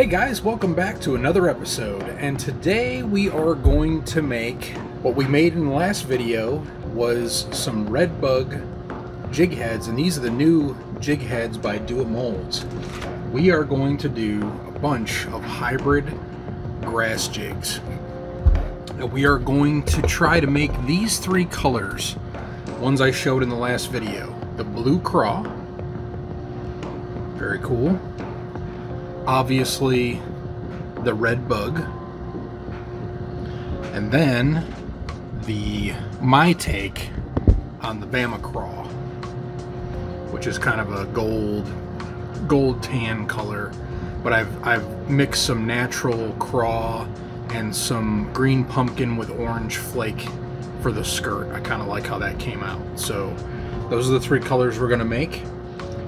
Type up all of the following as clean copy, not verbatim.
Hey guys, welcome back to another episode, and today we are going to make what we made in the last video was some red bug jig heads, and these are the new jig heads by Do It Molds. We are going to do a bunch of hybrid grass jigs. Now, we are going to try to make these three colors, ones I showed in the last video. The blue craw, very cool. Obviously the red bug, and then my take on the Bama Craw, which is kind of a gold tan color, but I've mixed some natural craw and some green pumpkin with orange flake for the skirt. I kind of like how that came out. So those are the three colors we're gonna make,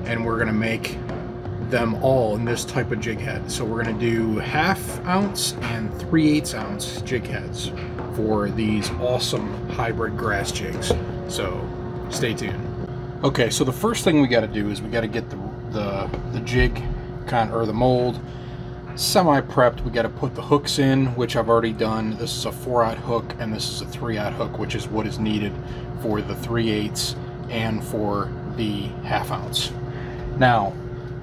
and we're gonna make them all in this type of jig head. So we're going to do 1/2 ounce and 3/8 ounce jig heads for these awesome hybrid grass jigs. So stay tuned. Okay, so the first thing we got to do is we got to get the jig or the mold semi prepped. We got to put the hooks in, which I've already done. This is a 4/0 hook and this is a 3/0 hook, which is what is needed for the 3/8 and for the 1/2 ounce. Now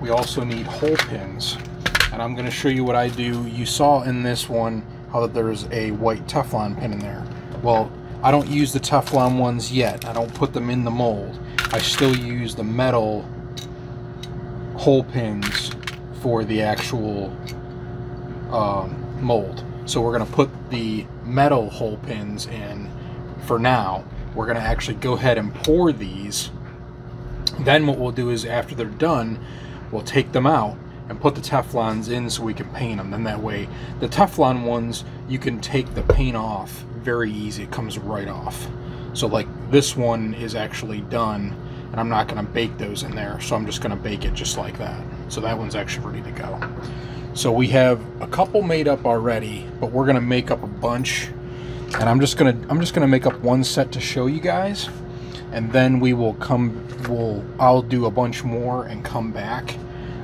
we also need hole pins, and I'm going to show you what I do. You saw in this one how that there's a white Teflon pin in there. Well, I don't use the Teflon ones yet. I don't put them in the mold. I still use the metal hole pins for the actual mold. So we're going to put the metal hole pins in for now. We're going to actually go ahead and pour these. Then what we'll do is, after they're done, we'll take them out and put the Teflons in so we can paint them. Then that way, the Teflon ones, you can take the paint off very easy. It comes right off. So like this one is actually done, and I'm not going to bake those in there. So I'm just going to bake it just like that. So that one's actually ready to go. So we have a couple made up already, but we're going to make up a bunch. And I'm just going to make up one set to show you guys. And then I'll do a bunch more and come back.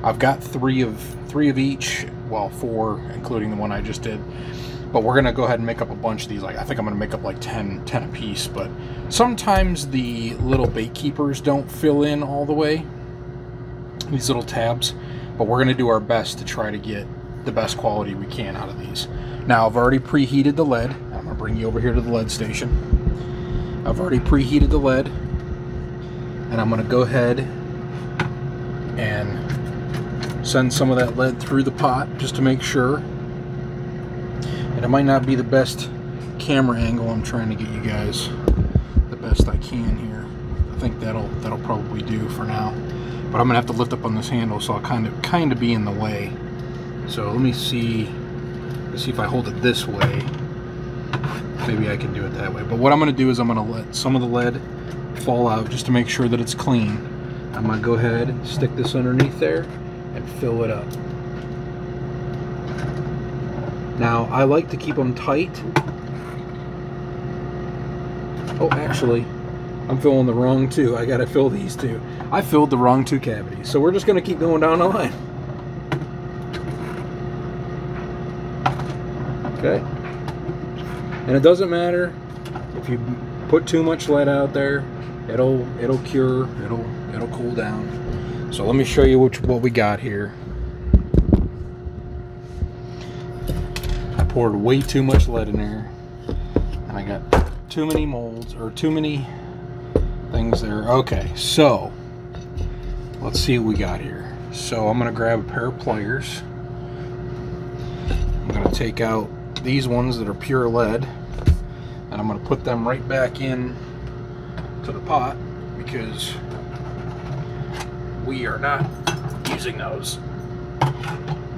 I've got three of each, well, 4 including the one I just did, but we're gonna go ahead and make up a bunch of these. Like, I think I'm gonna make up like 10 a piece, but sometimes the little bait keepers don't fill in all the way, these little tabs, but we're gonna do our best to try to get the best quality we can out of these. Now, I've already preheated the lead. I'm gonna bring you over here to the lead station. I've already preheated the lead, and I'm going to go ahead and send some of that lead through the pot just to make sure. And it might not be the best camera angle. I'm trying to get you guys the best I can here. I think that'll probably do for now. But I'm going to have to lift up on this handle, so I'll kind of be in the way. So let me see if I hold it this way. Maybe I can do it that way. But what I'm going to do is I'm going to let some of the lead fall out just to make sure that it's clean. I'm going to go ahead and stick this underneath there and fill it up. Now, I like to keep them tight. Oh, actually, I'm filling the wrong two. I got to fill these two. I filled the wrong 2 cavities. So we're just going to keep going down the line. Okay. And it doesn't matter if you put too much lead out there. It'll cure. It'll cool down. So let me show you what we got here. I poured way too much lead in there, and I got too many molds, or too many things there. Okay, so let's see what we got here. So I'm gonna grab a pair of pliers. I'm gonna take out these ones that are pure lead, and I'm going to put them right back in to the pot because we are not using those.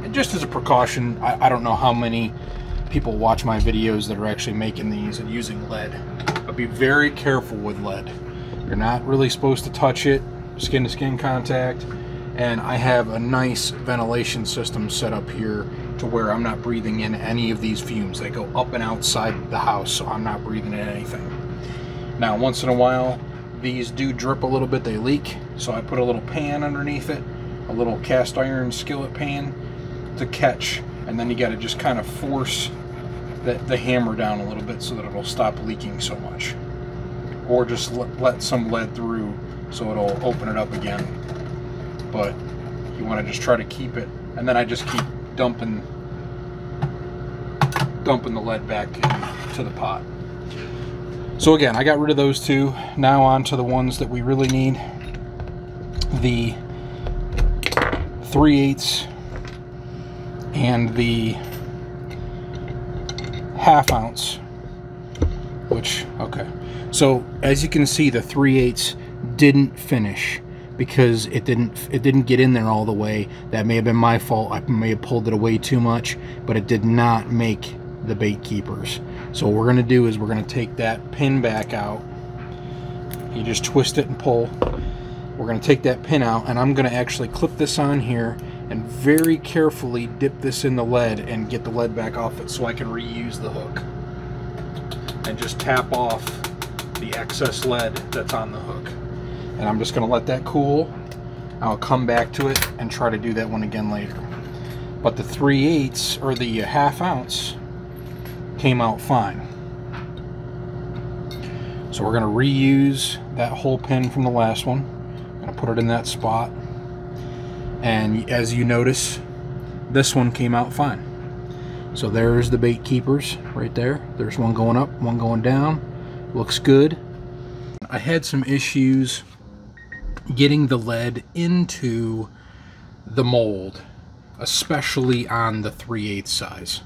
And just as a precaution, I don't know how many people watch my videos that are actually making these and using lead, but be very careful with lead. You're not really supposed to touch it, skin to skin contact. And I have a nice ventilation system set up here to where I'm not breathing in any of these fumes. They go up and outside the house, so I'm not breathing in anything. Now, once in a while, these do drip a little bit, they leak, so I put a little pan underneath it, a little cast iron skillet pan, to catch, and then you got to just kind of force the hammer down a little bit so that it'll stop leaking so much, or just let some lead through so it'll open it up again. But you want to just try to keep it, and then I just keep dumping the lead back into the pot. So again, I got rid of those two. Now on to the ones that we really need. The 3/8 and the 1/2 ounce, which, okay. So as you can see, the 3/8 didn't finish because it didn't get in there all the way. That may have been my fault. I may have pulled it away too much, but it did not make the bait keepers. So what we're going to do is we're going to take that pin back out. You just twist it and pull. We're going to take that pin out, and I'm going to actually clip this on here and very carefully dip this in the lead and get the lead back off it so I can reuse the hook. And just tap off the excess lead that's on the hook. And I'm just going to let that cool. I'll come back to it and try to do that one again later. But the 3/8 or the 1/2 ounce came out fine. So we're going to reuse that whole pin from the last one. I'm going to put it in that spot. And as you notice, this one came out fine. So there's the bait keepers right there. There's one going up, one going down. Looks good. I had some issues getting the lead into the mold, especially on the 3/8 size.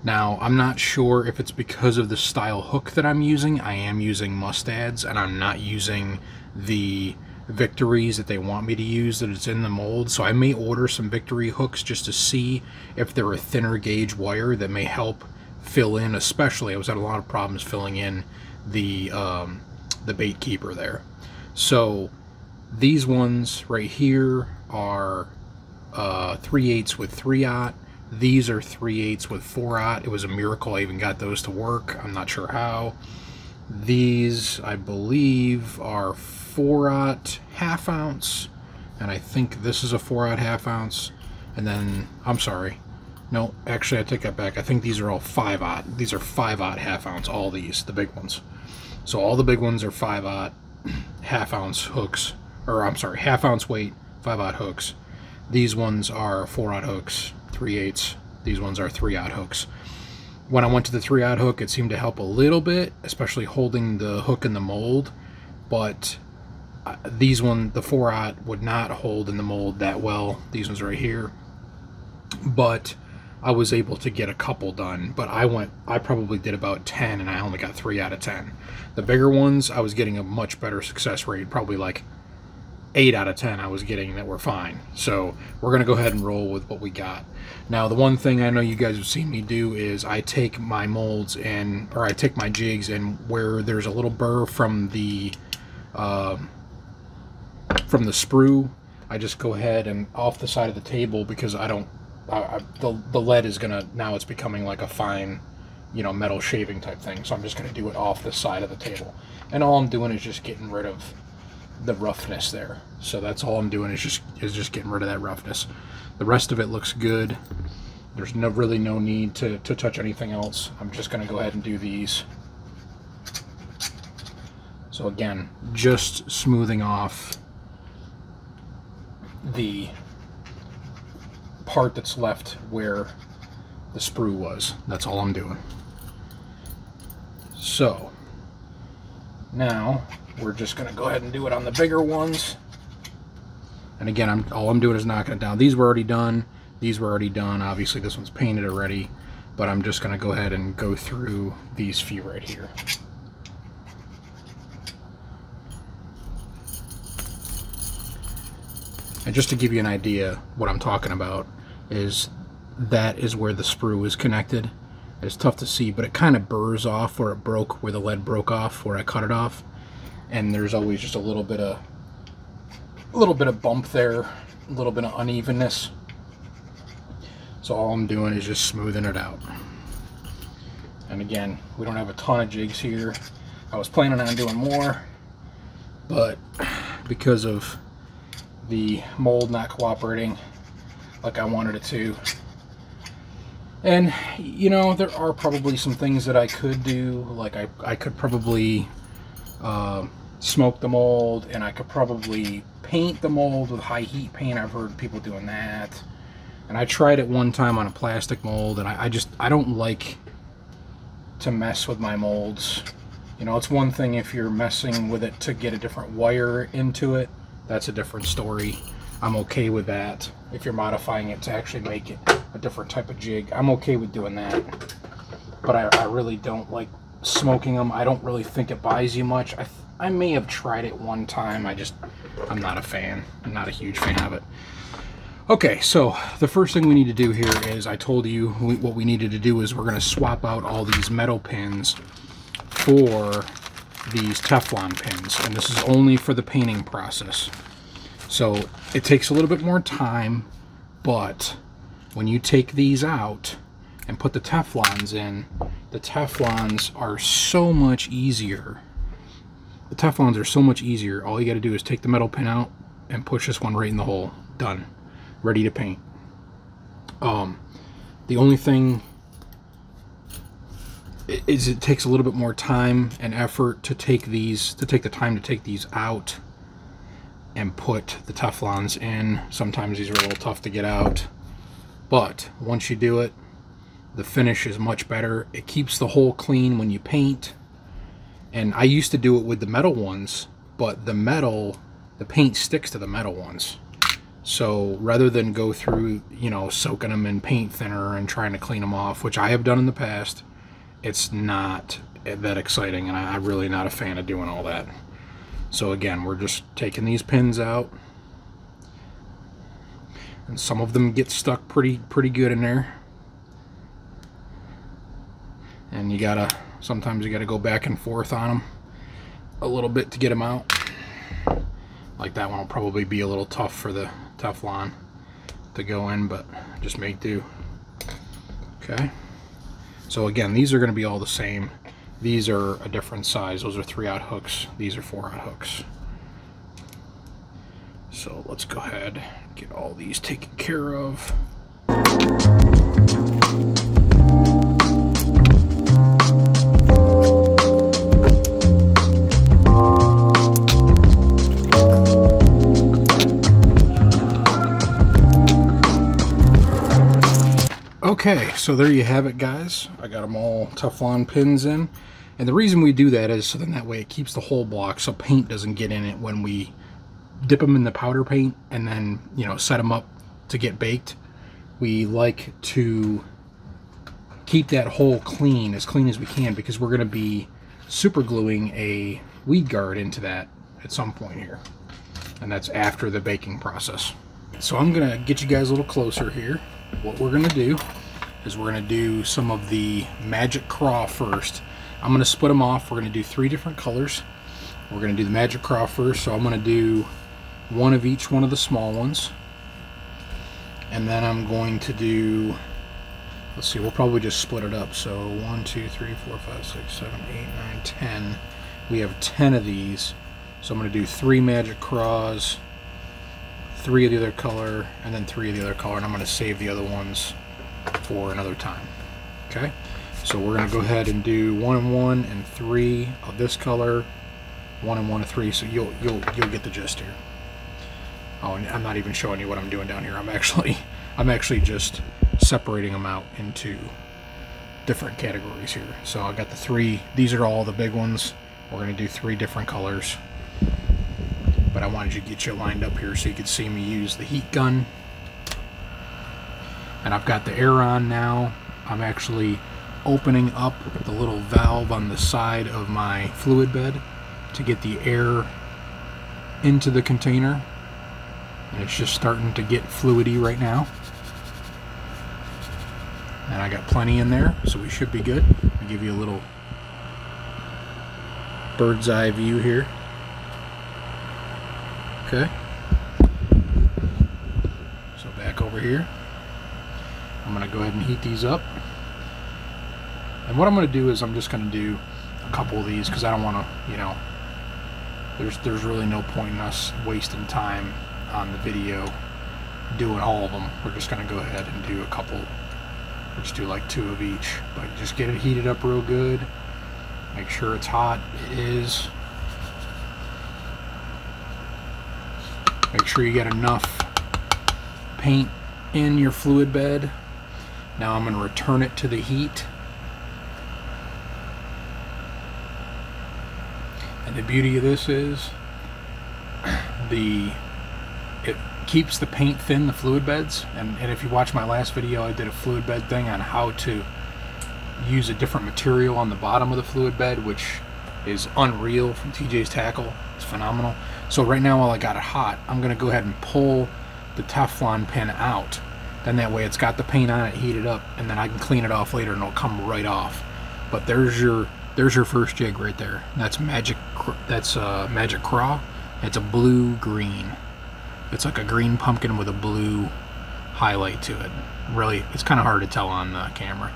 Now, I'm not sure if it's because of the style hook that I'm using. I am using Mustads, and I'm not using the Victories that they want me to use that it's in the mold. So I may order some Victory hooks just to see if they're a thinner gauge wire that may help fill in, especially I was had a lot of problems filling in the bait keeper there. So these ones right here are 3/8 with 3/0. These are 3/8 with 4/0. It was a miracle I even got those to work. I'm not sure how. These, I believe, are 4/0 1/2 ounce, and I think this is a 4/0 1/2 ounce. And then, I'm sorry, no, actually I take that back. I think these are all 5/0. These are 5/0 1/2 ounce, all these, the big ones. So all the big ones are 5/0 1/2 ounce hooks, or I'm sorry, 1/2 ounce weight, 5/0 hooks. These ones are 4/0 hooks, 3/8. These ones are 3/0 hooks. When I went to the 3/0 hook, it seemed to help a little bit, especially holding the hook in the mold, but these one, the 4/0 would not hold in the mold that well. These ones right here, but I was able to get a couple done. But I probably did about 10, and I only got 3 out of 10. The bigger ones, I was getting a much better success rate, probably like 8 out of 10 I was getting that were fine. So we're gonna go ahead and roll with what we got. Now, the one thing I know you guys have seen me do is I take my molds and, or I take my jigs, and where there's a little burr from the sprue, I just go ahead and off the side of the table, because I don't, the lead is gonna, now it's becoming like a fine, you know, metal shaving type thing. So I'm just gonna do it off the side of the table, and all I'm doing is just getting rid of the roughness there. So that's all I'm doing is just getting rid of that roughness. The rest of it looks good. There's really no need to touch anything else. I'm just gonna go ahead and do these. So again, just smoothing off the part that's left where the sprue was. That's all I'm doing. So now we're just going to go ahead and do it on the bigger ones. And again, all I'm doing is knocking it down. These were already done. These were already done. Obviously this one's painted already, but I'm just going to go ahead and go through these few right here. And just to give you an idea what I'm talking about, is that is where the sprue is connected. It's tough to see, but it kind of burrs off where it broke, where the lead broke off, where I cut it off. And there's always just a little bit of bump there, a little bit of unevenness. So all I'm doing is just smoothing it out. And again, we don't have a ton of jigs here. I was planning on doing more, but because of the mold not cooperating like I wanted it to, And, you know, there are probably some things that I could do. Like, I could probably smoke the mold, and I could probably paint the mold with high heat paint. I've heard people doing that. And I tried it one time on a plastic mold, and I don't like to mess with my molds. You know, it's one thing if you're messing with it to get a different wire into it. That's a different story. I'm okay with that. If you're modifying it to actually make it a different type of jig, I'm okay with doing that. But I really don't like smoking them. I don't really think it buys you much. I may have tried it one time. I'm not a fan. I'm not a huge fan of it. Okay, so the first thing we need to do here is, I told you what we needed to do is we're going to swap out all these metal pins for these Teflon pins. And this is only for the painting process. So it takes a little bit more time, but when you take these out and put the Teflons in, the Teflons are so much easier. The Teflons are so much easier. All you got to do is take the metal pin out and push this one right in the hole. Done. Ready to paint. The only thing is it takes a little bit more time and effort to take the time to take these out and put the Teflons in. Sometimes these are a little tough to get out, but once you do it, the finish is much better. It keeps the hole clean when you paint. And I used to do it with the metal ones, but the paint sticks to the metal ones. So rather than go through, you know, soaking them in paint thinner and trying to clean them off, which I have done in the past, it's not that exciting, and I'm really not a fan of doing all that. So again, we're just taking these pins out, and some of them get stuck pretty good in there. And sometimes you gotta go back and forth on them a little bit to get them out. Like that one will probably be a little tough for the Teflon to go in, but just make do. Okay. So again, these are going to be all the same. These are a different size. Those are 3/0 hooks. These are 4/0 hooks. So let's go ahead and get all these taken care of. Okay, so there you have it, guys. I got them all Teflon pins in. And the reason we do that is so then that way it keeps the whole block so paint doesn't get in it when we dip them in the powder paint and then, you know, set them up to get baked. We like to keep that hole clean as we can, because we're going to be super gluing a weed guard into that at some point here. And that's after the baking process. So I'm going to get you guys a little closer here. What we're going to do is we're going to do some of the Magic Craw first. I'm going to split them off. We're going to do 3 different colors. We're going to do the Magic Craw first, so I'm going to do one of each one of the small ones. And then I'm going to do, let's see, we'll probably just split it up. So 1, 2, 3, 4, 5, 6, 7, 8, 9, 10. We have 10 of these. So I'm going to do 3 Magic Craws, 3 of the other color, and then 3 of the other color, and I'm going to save the other ones for another time. Okay, so we're going to go ahead and do 1 and 1 and 3 of this color, 1 and 1 and 3. So you'll get the gist here. Oh, and I'm not even showing you what I'm doing down here. I'm actually just separating them out into different categories here. So I got the 3. These are all the big ones. We're going to do 3 different colors. But I wanted to get you lined up here so you could see me use the heat gun. And I've got the air on now. I'm actually opening up the little valve on the side of my fluid bed to get the air into the container. And it's just starting to get fluidy right now. And I got plenty in there, so we should be good. I'll give you a little bird's eye view here. Okay, so back over here, I'm going to go ahead and heat these up. And what I'm going to do is I'm just going to do a couple of these because I don't want to, you know, there's really no point in us wasting time on the video doing all of them. We're just going to go ahead and do a couple Just do like 2 of each, but just get it heated up real good. Make sure it's hot. It is. Make sure you get enough paint in your fluid bed. Now I'm going to return it to the heat. And the beauty of this is it keeps the paint thin, the fluid beds. And if you watch my last video, I did a fluid bed thing on how to use a different material on the bottom of the fluid bed, which is unreal, from TJ's Tackle. It's phenomenal. So right now, while I got it hot, I'm going to go ahead and pull the Teflon pin out. Then that way it's got the paint on it heated up, and then I can clean it off later and it'll come right off. But there's your first jig right there. That's Magic Craw. It's a blue-green. It's like a green pumpkin with a blue highlight to it. Really, it's kind of hard to tell on the camera,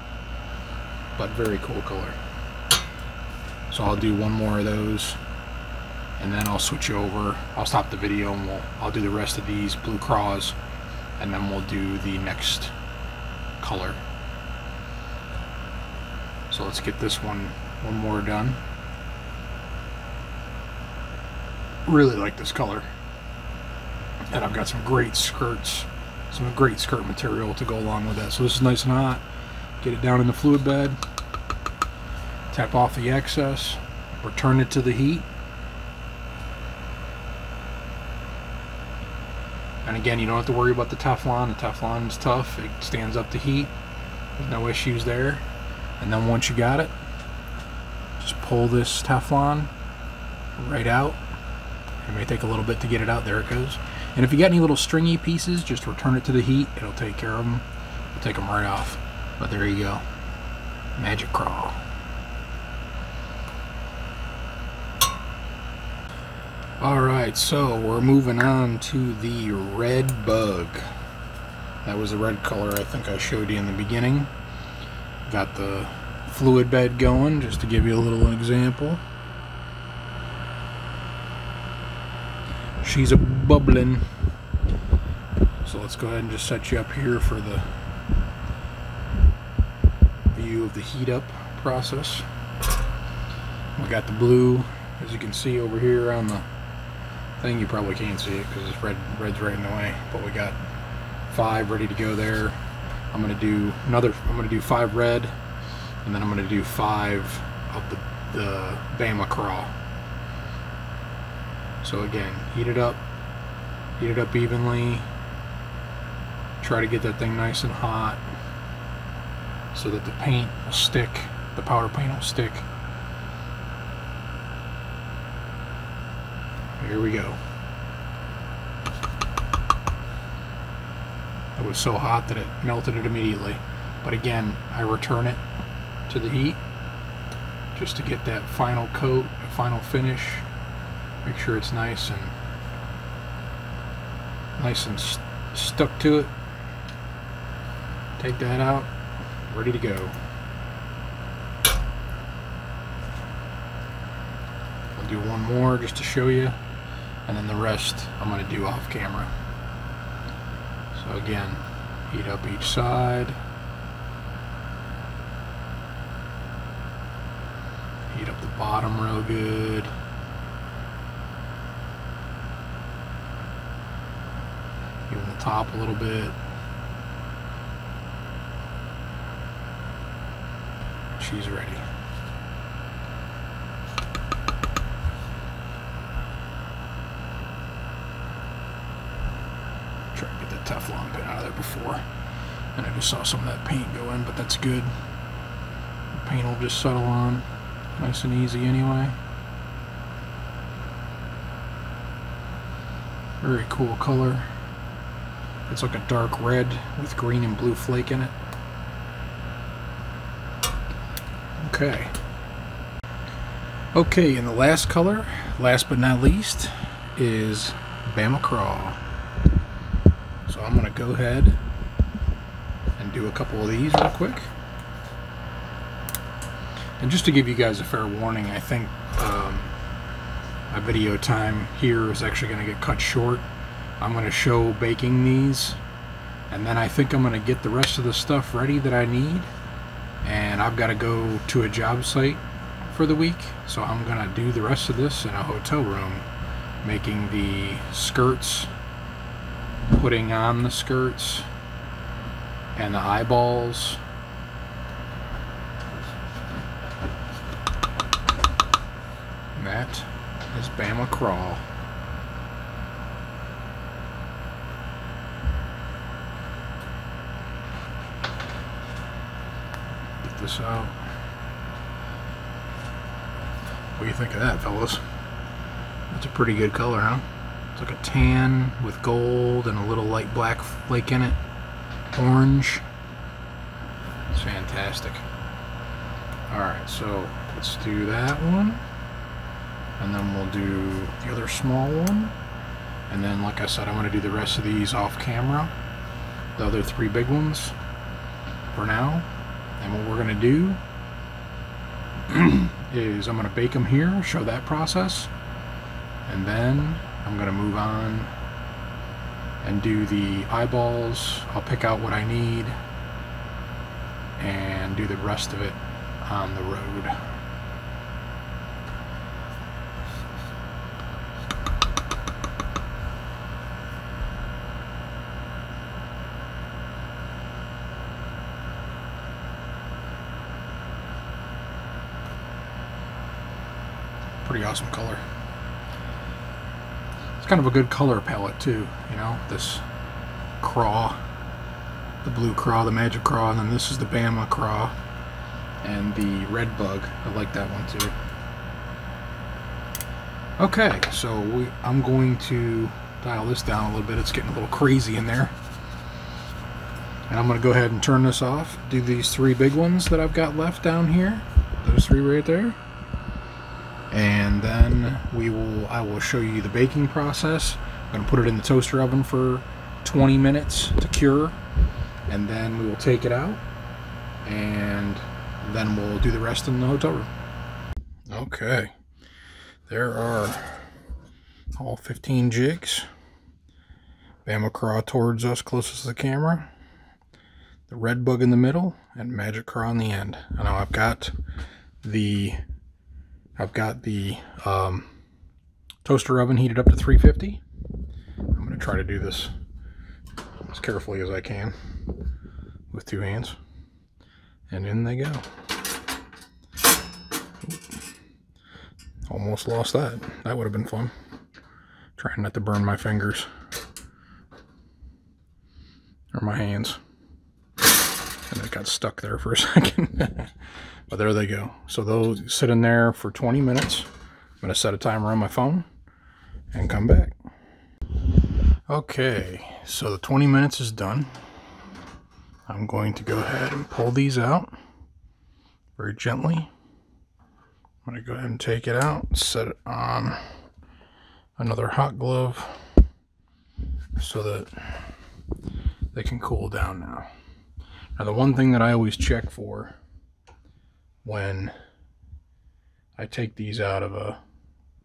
but very cool color. So I'll do one more of those, and then I'll switch over. I'll stop the video and I'll do the rest of these blue craws, and then we'll do the next color. So let's get this one more done. Really like this color. And I've got some great skirts, some great skirt material to go along with that. So this is nice and hot. Get it down in the fluid bed. Tap off the excess. Return it to the heat. And again, you don't have to worry about the Teflon. The Teflon is tough. It stands up to heat. There's no issues there. And then once you got it, just pull this Teflon right out. It may take a little bit to get it out. There it goes. And if you got any little stringy pieces, just return it to the heat. It'll take care of them. It'll take them right off. But there you go. Magic Craw. Alright, so we're moving on to the red bug. That was the red color I think I showed you in the beginning. Got the fluid bed going, just to give you a little example. She's a bubbling. So let's go ahead and just set you up here for the view of the heat up process. We got the blue, as you can see over here on the thing. You probably can't see it because it's red's right in the way, but we got 5 ready to go there. I'm gonna do 5 red, and then I'm gonna do 5 of the Bama Craw. So again, heat it up evenly. Try to get that thing nice and hot so that the paint will stick, the powder paint will stick. Here we go. It was so hot that it melted it immediately. But again, I return it to the heat just to get that final coat, the final finish. Make sure it's nice and stuck to it. Take that out, ready to go. I'll do one more just to show you, and then the rest I'm going to do off camera. So again, heat up each side. Heat up the bottom real good. Even the top a little bit. She's ready. Try to get that Teflon pin out of there before. And I just saw some of that paint go in, but that's good. The paint will just settle on nice and easy anyway. Very cool color. It's like a dark red with green and blue flake in it. Okay, and the last color, last but not least, is Bama Craw. So I'm going to go ahead and do a couple of these real quick. And just to give you guys a fair warning, I think my video time here is actually going to get cut short. I'm going to show baking these And then I think I'm going to get the rest of the stuff ready that I need. And I've got to go to a job site for the week. So I'm going to do the rest of this in a hotel room, making the skirts, putting on the skirts, and the eyeballs. And that is Bama Craw. Get this out. What do you think of that, fellas? That's a pretty good color, huh? It's like a tan with gold and a little light black flake in it. Orange. It's fantastic. Alright, so let's do that one. And then we'll do the other small one. And then, like I said, I'm going to do the rest of these off camera. The other 3 big ones for now. And what we're going to do is I'm going to bake them here, show that process. And then I'm going to move on and do the eyeballs. I'll pick out what I need and do the rest of it on the road. Pretty awesome color. It's kind of a good color palette too, you know, this craw, the blue craw, the magic craw, and then this is the Bama Craw and the red bug. I like that one too. Okay, so I'm going to dial this down a little bit. It's getting a little crazy in there. And I'm going to go ahead and turn this off, do these 3 big ones that I've got left down here, those 3 right there. And then I will show you the baking process. I'm going to put it in the toaster oven for 20 minutes to cure, and then we will take it out, and then we'll do the rest in the hotel room. Okay, there are all 15 jigs. Bama Craw towards us closest to the camera, the red bug in the middle, and magic craw on the end. And now I've got the toaster oven heated up to 350. I'm going to try to do this as carefully as I can with 2 hands. And in they go. Almost lost that. That would have been fun. Trying not to burn my fingers. Or my hands. And it got stuck there for a second. But there they go. So those sit in there for 20 minutes. I'm going to set a timer on my phone and come back. Okay, so the 20 minutes is done. I'm going to go ahead and pull these out very gently. I'm going to go ahead and take it out, set it on another hot glove so that they can cool down now. Now the one thing that I always check for when I take these out of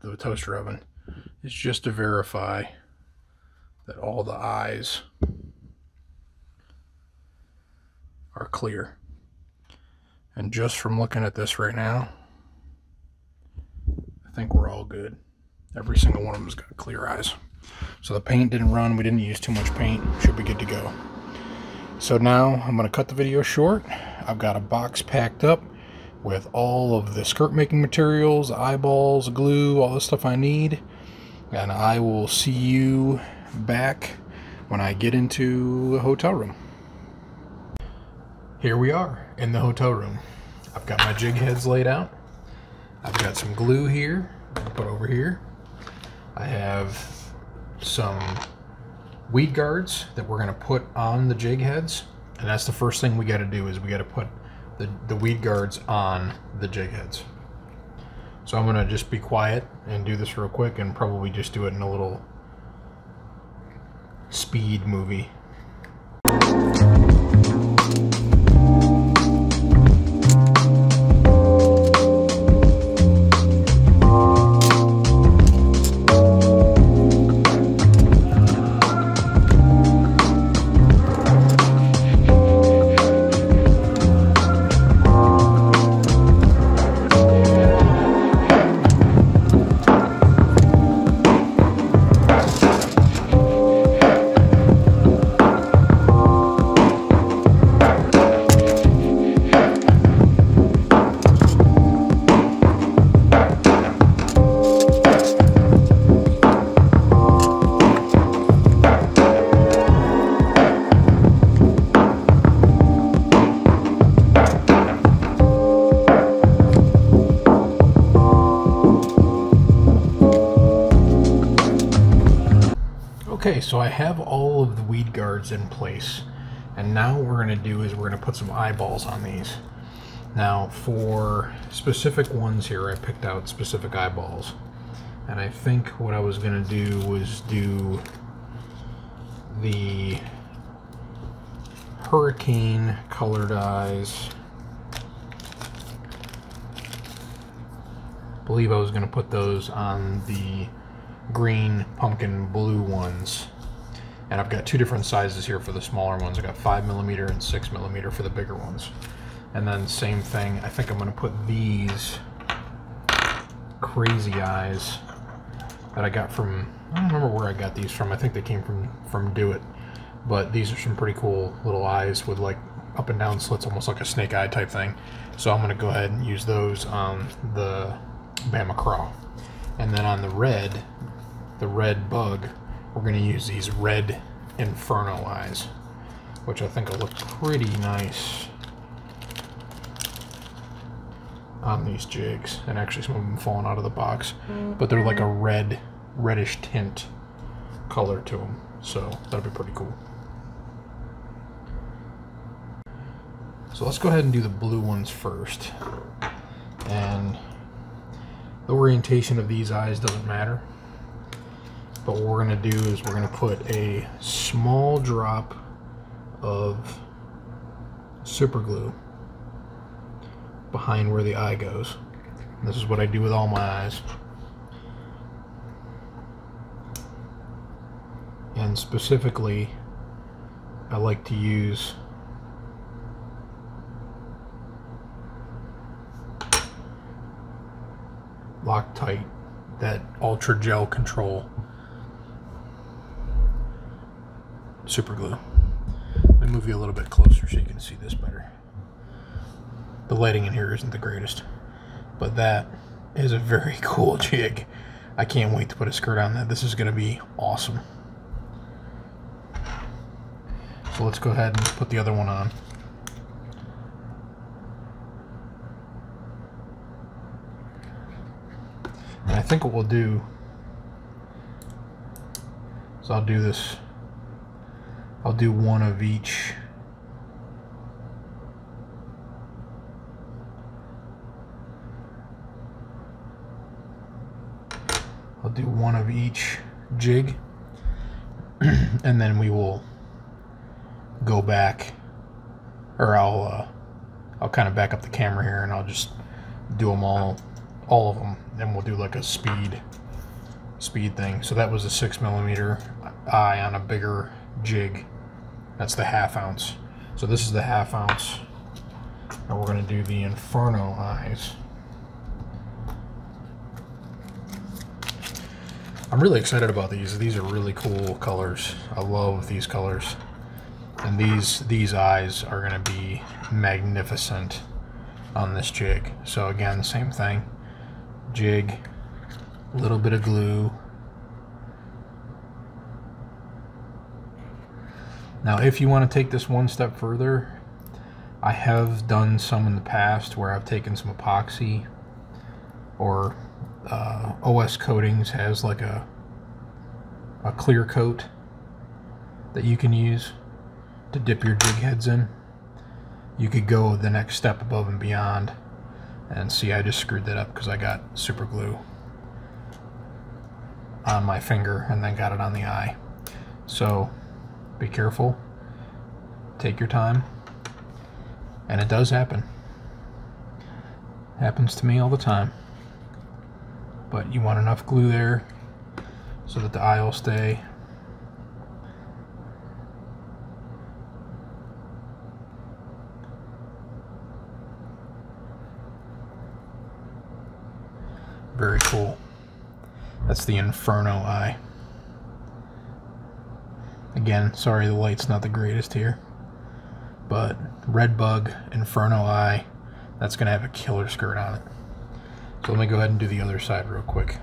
the toaster oven is just to verify that all the eyes are clear. And just from looking at this right now, I think we're all good. Every single one of them's got clear eyes. So the paint didn't run, we didn't use too much paint, should be good to go. So now I'm going to cut the video short. I've got a box packed up with all of the skirt making materials, eyeballs, glue, all the stuff I need. And I will see you back when I get into the hotel room. Here we are in the hotel room. I've got my jig heads laid out. I've got some glue here, I'll put over here. I have some weed guards that we're going to put on the jig heads. And that's the first thing we got to do, is we got to put the weed guards on the jig heads. So I'm going to just be quiet and do this real quick, and probably just do it in a little speed movie. Okay, so I have all of the weed guards in place, and now what we're going to do is we're going to put some eyeballs on these. Now for specific ones here, I picked out specific eyeballs, and I think what I was going to do was do the hurricane colored eyes. I believe I was going to put those on the green pumpkin blue ones, and I've got two different sizes here for the smaller ones. I got 5mm and 6mm for the bigger ones. And then same thing, I think I'm going to put these crazy eyes that I got from, I don't remember where I got these from. I think they came from Do It, but these are some pretty cool little eyes with like up and down slits, almost like a snake eye type thing. So I'm going to go ahead and use those on the Bama Craw. And then on the red bug, we're going to use these red Inferno eyes, which I think will look pretty nice on these jigs. And actually some of them falling out of the box, but they're like a reddish tint color to them, so that'll be pretty cool. So let's go ahead and do the blue ones first. And the orientation of these eyes doesn't matter, but what we're going to do is we're going to put a small drop of super glue behind where the eye goes. And this is what I do with all my eyes. And specifically, I like to use Loctite, that Ultra Gel Control super glue. Let me move you a little bit closer so you can see this better. The lighting in here isn't the greatest, but that is a very cool jig. I can't wait to put a skirt on that. This is going to be awesome. So let's go ahead and put the other one on. And I think what we'll do is I'll do this. I'll do one of each. I'll do one of each jig, and then we will go back, or I'll kind of back up the camera here, and I'll just do them all of them, and we'll do like a speed thing. So that was a 6mm eye on a bigger jig. That's the 1/2 ounce. So this is the 1/2 ounce, and we're going to do the Inferno eyes. I'm really excited about these. These are really cool colors. I love these colors, and these eyes are going to be magnificent on this jig. So again, same thing. Jig, a little bit of glue. Now if you want to take this one step further, I have done some in the past where I've taken some epoxy, or OS Coatings has like a clear coat that you can use to dip your jig heads in. You could go the next step above and beyond. And see, I just screwed that up because I got super glue on my finger and then got it on the eye. So be careful, take your time, and it does happen. Happens to me all the time. But you want enough glue there so that the eye will stay. Very cool. That's the Inferno eye. Again, sorry the light's not the greatest here, but red bug, Inferno eye, that's going to have a killer skirt on it. So let me go ahead and do the other side real quick.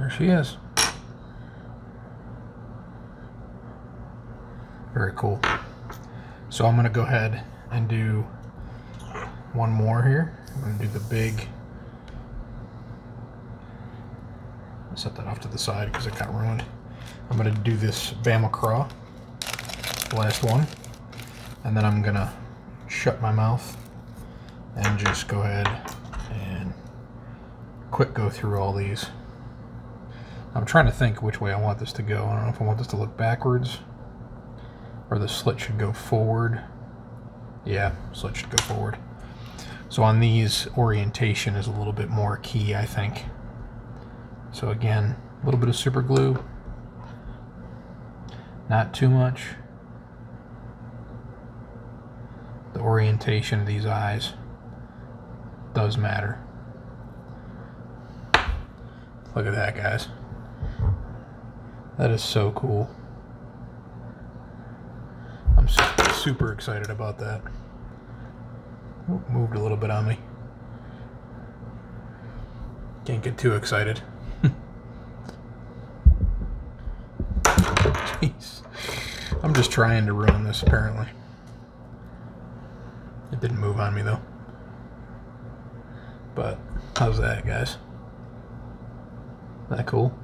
There she is. Very cool. So I'm going to go ahead and do one more here. I'm going to do the big. I'll set that off to the side because it got ruined. I'm going to do this Bama Craw, last one, and then I'm going to shut my mouth and just go ahead and quick go through all these. I'm trying to think which way I want this to go. I don't know if I want this to look backwards or the slit should go forward. Yeah, slit should go forward. So on these, orientation is a little bit more key, I think. So again, a little bit of super glue, not too much. The orientation of these eyes does matter. Look at that, guys. That is so cool. I'm super excited about that. Ooh, moved a little bit on me. Can't get too excited. Jeez. I'm just trying to ruin this, apparently. It didn't move on me, though. But, how's that, guys? Isn't that cool?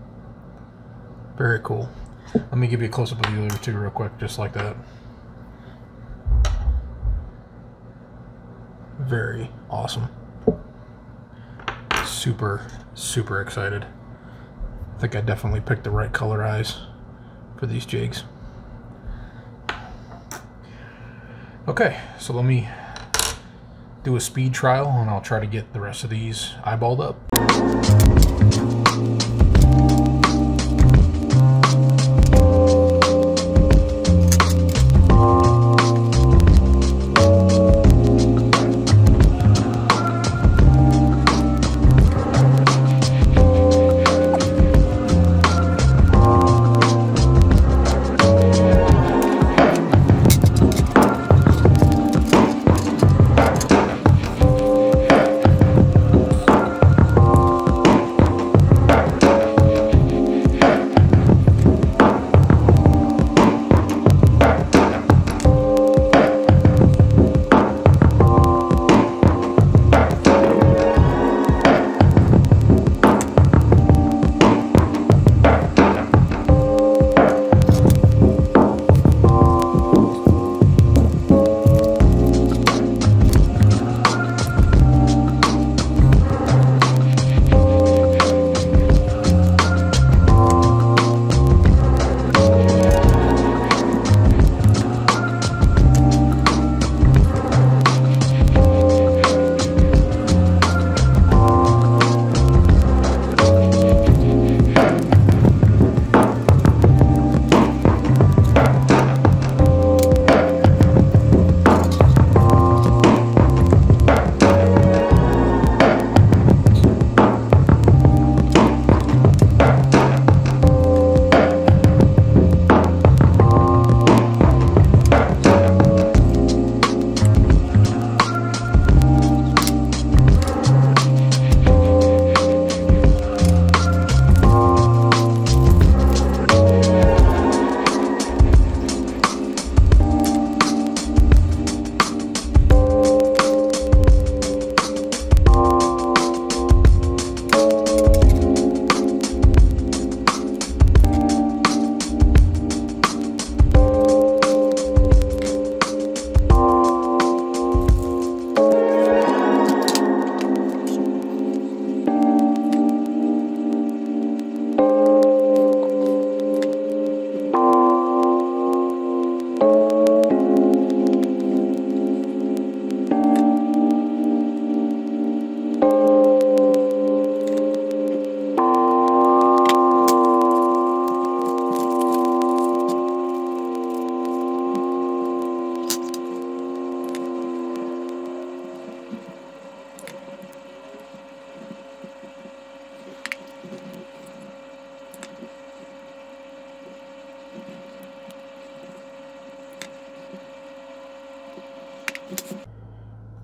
Very cool. Let me give you a close-up of the other two real quick, just like that. Very awesome. Super, super excited. I think I definitely picked the right color eyes for these jigs. Okay, so let me do a speed trial and I'll try to get the rest of these eyeballed up.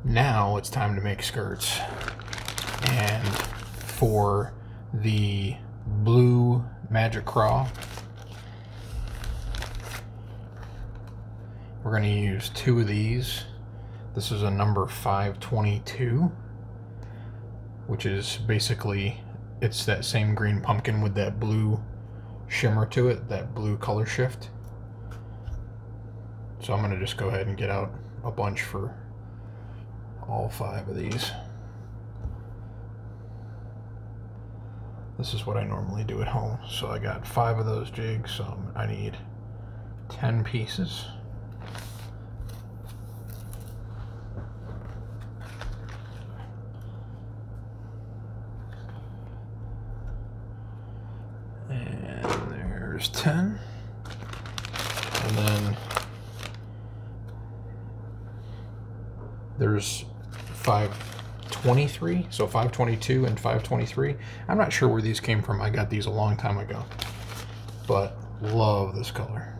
Now it's time to make skirts. And for the blue Magic Craw. We're going to use 2 of these. This is a number 522, which is basically, it's that same green pumpkin with that blue shimmer to it, that blue color shift. So I'm going to just go ahead and get out a bunch for all 5 of these. This is what I normally do at home. So I got 5 of those jigs, so I need 10 pieces. And there's 10. And then there's 523, so 522 and 523. I'm not sure where these came from. I got these a long time ago, but love this color.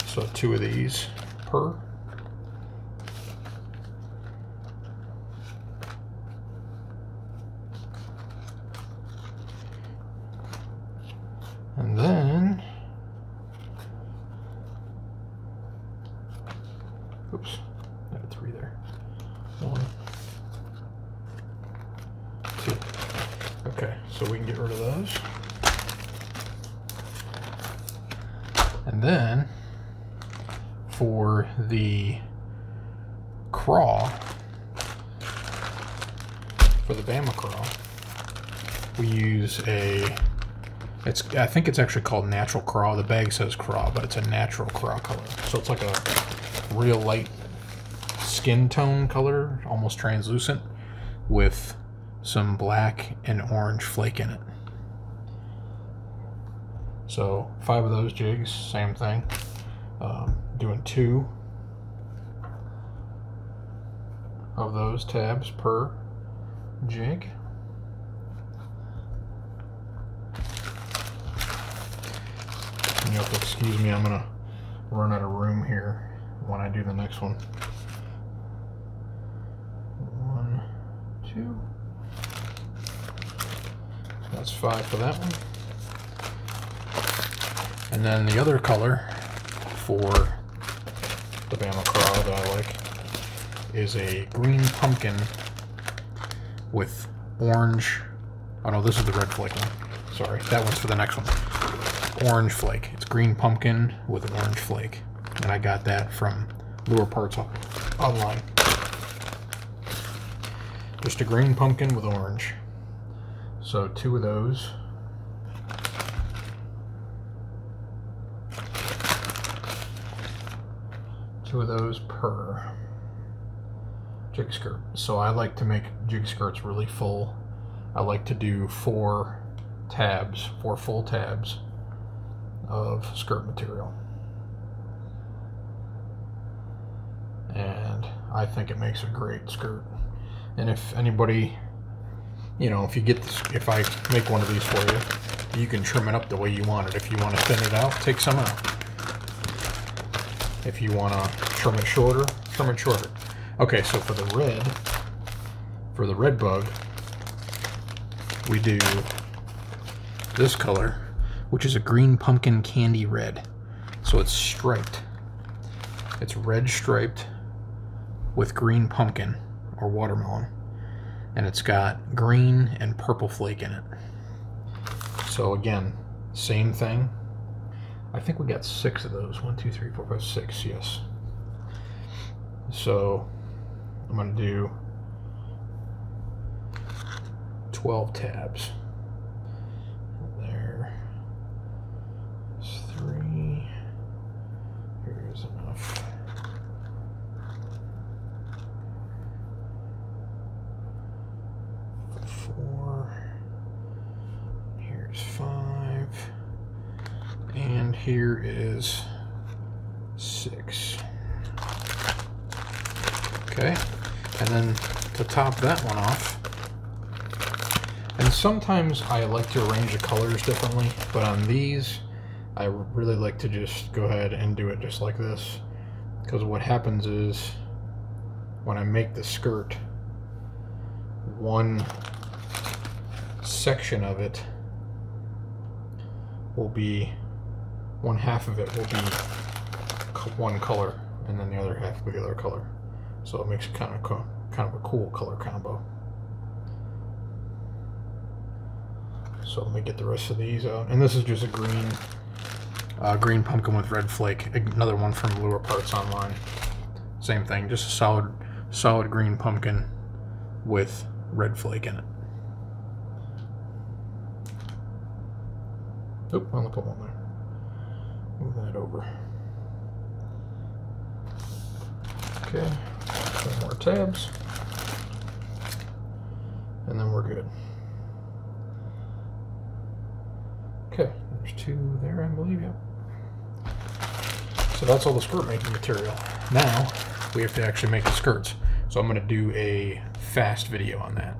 So 2 of these per. And then, oops, I had 3 there. 1, 2. Okay, so we can get rid of those. And then for the craw, for the Bama Craw, we use a, I think it's actually called Natural Craw. The bag says Craw, but it's a natural craw color. So it's like a real light skin tone color, almost translucent, with some black and orange flake in it. So 5 of those jigs, same thing. Doing 2 of those tabs per jig. You have to excuse me, I'm gonna run out of room here when I do the next one. 1, 2. That's 5 for that one. And then the other color for the Bama Craw that I like is a green pumpkin with orange. Oh no, this is the red flake one. Sorry, that one's for the next one. Orange flake. It's green pumpkin with orange flake, and I got that from Lure Parts online. Just a green pumpkin with orange. So 2 of those. Two of those per jig skirt. So I like to make jig skirts really full. I like to do 4 tabs, 4 full tabs of skirt material. And I think it makes a great skirt. And if anybody, you know, if you get this, if I make one of these for you, you can trim it up the way you want it. If you want to thin it out, take some out. If you want to trim it shorter, trim it shorter. Okay, so for the red bug, we do this color, which is a green pumpkin candy red. So it's striped. It's red striped with green pumpkin or watermelon. And it's got green and purple flake in it. So again, same thing. I think we got 6 of those. 1, 2, 3, 4, 5, 6, yes. So I'm going to do 12 tabs. There's 3. Here's enough. Here's 5, and here is 6. Okay, and then to top that one off, and sometimes I like to arrange the colors differently, but on these I really like to just go ahead and do it just like this, because what happens is when I make the skirt, one section of it will be, one half of it will be one color, and then the other half will be the other color. So it makes it kind of a cool color combo. So let me get the rest of these out. And this is just a green pumpkin with red flake. Another one from Lure Parts Online. Same thing, just a solid green pumpkin with red flake in it. Oop, I'll put one there. Move that over. Okay, 2 more tabs, and then we're good. Okay, there's 2 there, I believe, yep. So that's all the skirt making material. Now, we have to actually make the skirts. So I'm going to do a fast video on that.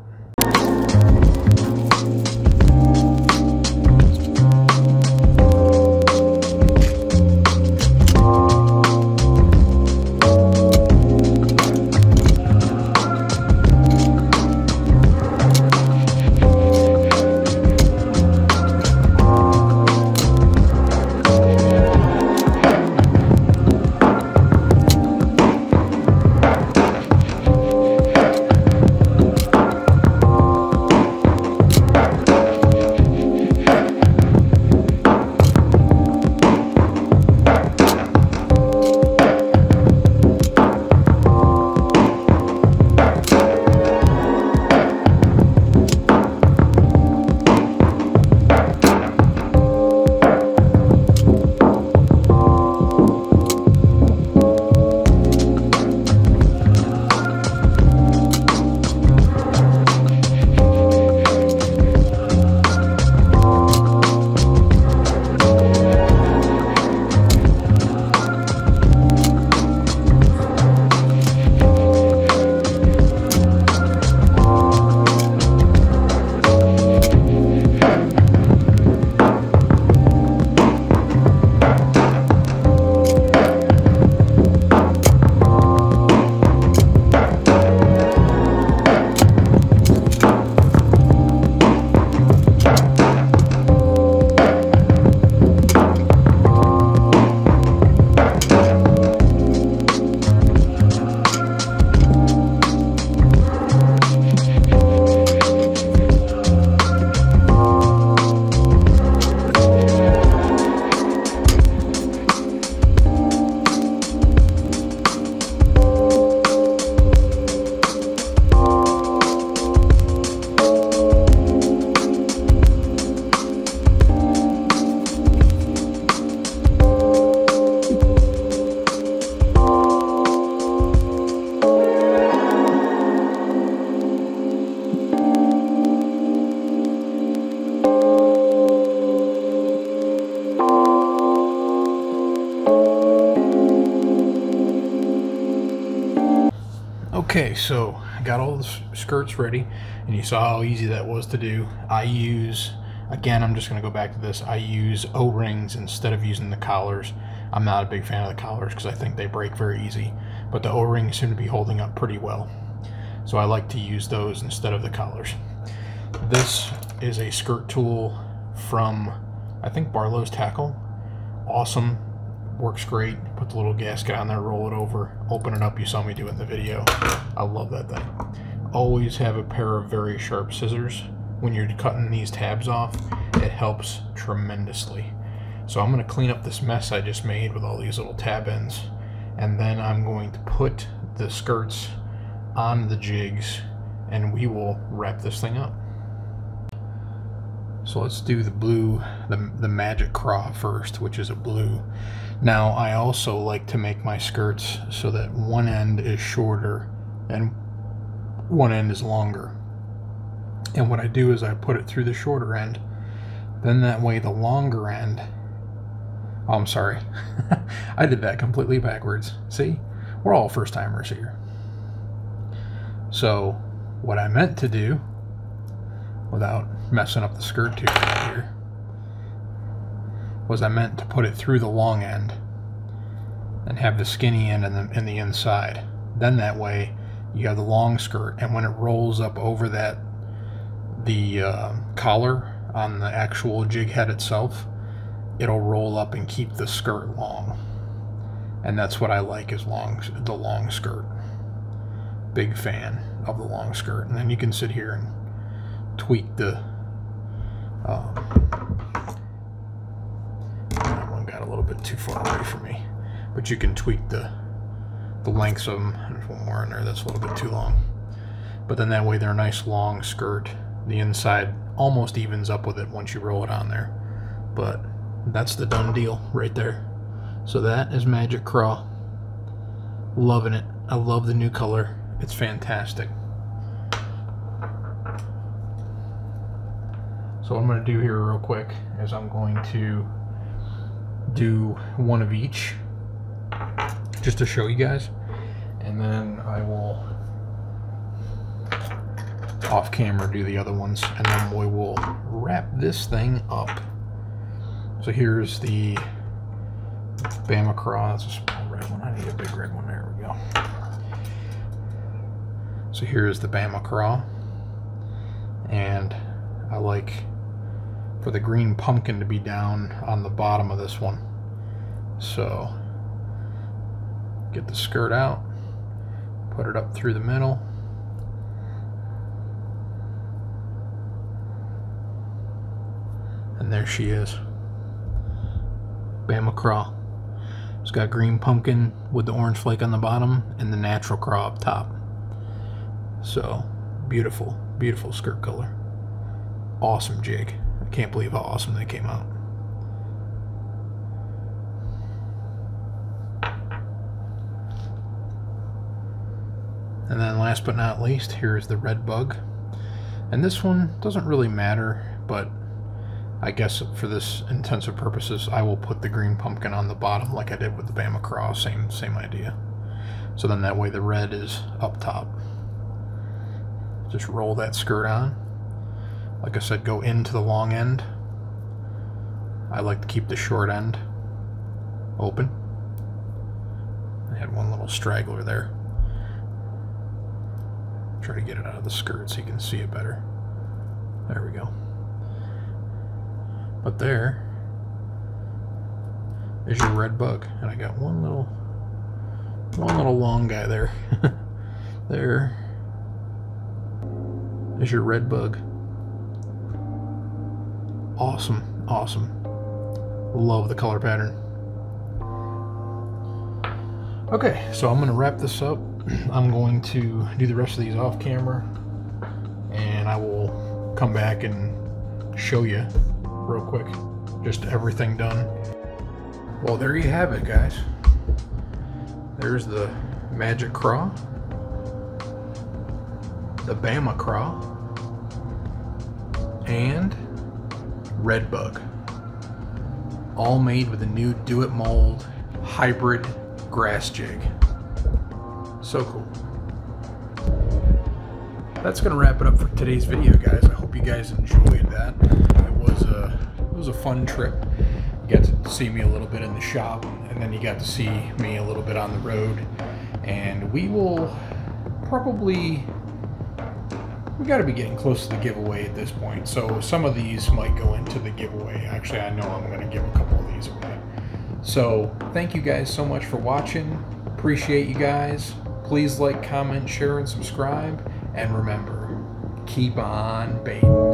Okay, so I got all the skirts ready, and you saw how easy that was to do. I use, again, I'm just going to go back to this, I use O-rings instead of using the collars. I'm not a big fan of the collars because I think they break very easy, but the O-rings seem to be holding up pretty well. So I like to use those instead of the collars. This is a skirt tool from, I think, Barlow's Tackle. Awesome. Works great. Put the little gasket on there, roll it over, open it up. You saw me do it in the video. I love that thing. Always have a pair of very sharp scissors when you're cutting these tabs off. It helps tremendously. So I'm going to clean up this mess I just made with all these little tab ends, and then I'm going to put the skirts on the jigs and we will wrap this thing up. So let's do the blue, the Magic Craw first, which is a blue. Now I also like to make my skirts so that one end is shorter and one end is longer. And what I do is I put it through the shorter end, then that way the longer end, oh, I'm sorry, I did that completely backwards. See, we're all first timers here. So what I meant to do, without messing up the skirt too bad here, was I meant to put it through the long end and have the skinny end in the inside. Then that way you have the long skirt, and when it rolls up over that, the collar on the actual jig head itself, it'll roll up and keep the skirt long. And that's what I like, is the long skirt. Big fan of the long skirt. And then you can sit here and tweak the that one got a little bit too far away from me, but you can tweak the lengths of them. There's one more in there that's a little bit too long, but then that way they're a nice long skirt. The inside almost evens up with it once you roll it on there. But that's the done deal right there. So that is Magic Craw. Loving it. I love the new color. It's fantastic. So what I'm going to do here real quick is I'm going to do one of each just to show you guys, and then I will off camera do the other ones, and then we will wrap this thing up. So here's the Bama Craw. That's a small red one. I need a big red one. There we go. So here's the Bama Craw, and I like for the green pumpkin to be down on the bottom of this one. So get the skirt out, put it up through the middle, and there she is, Bama Craw. It's got green pumpkin with the orange flake on the bottom and the natural craw up top. So beautiful, beautiful skirt color. Awesome jig. I can't believe how awesome they came out. And then last but not least, here's the red bug. And this one doesn't really matter, but I guess for this intensive purposes, I will put the green pumpkin on the bottom like I did with the Bama Craw. Same idea. So then that way the red is up top. Just roll that skirt on. Like I said, go into the long end. I like to keep the short end open. I had one little straggler there. Try to get it out of the skirt so you can see it better. There we go. But there is your red bug, and I got one little long guy there. There is your red bug. Awesome, awesome. Love the color pattern. Okay, so I'm going to wrap this up. I'm going to do the rest of these off camera, and I will come back and show you real quick just everything done. Well, there you have it, guys. There's the Magic Craw, the Bama Craw, and Red Bug, all made with the new Do It Mold Hybrid Grass Jig. So cool. That's gonna wrap it up for today's video, guys. I hope you guys enjoyed that. It was a fun trip. You got to see me a little bit in the shop, and then you got to see me a little bit on the road. And we will probably, we got to be getting close to the giveaway at this point. So some of these might go into the giveaway. Actually, I know I'm going to give a couple of these away. So thank you guys so much for watching. Appreciate you guys. Please like, comment, share, and subscribe. And remember, keep on baiting.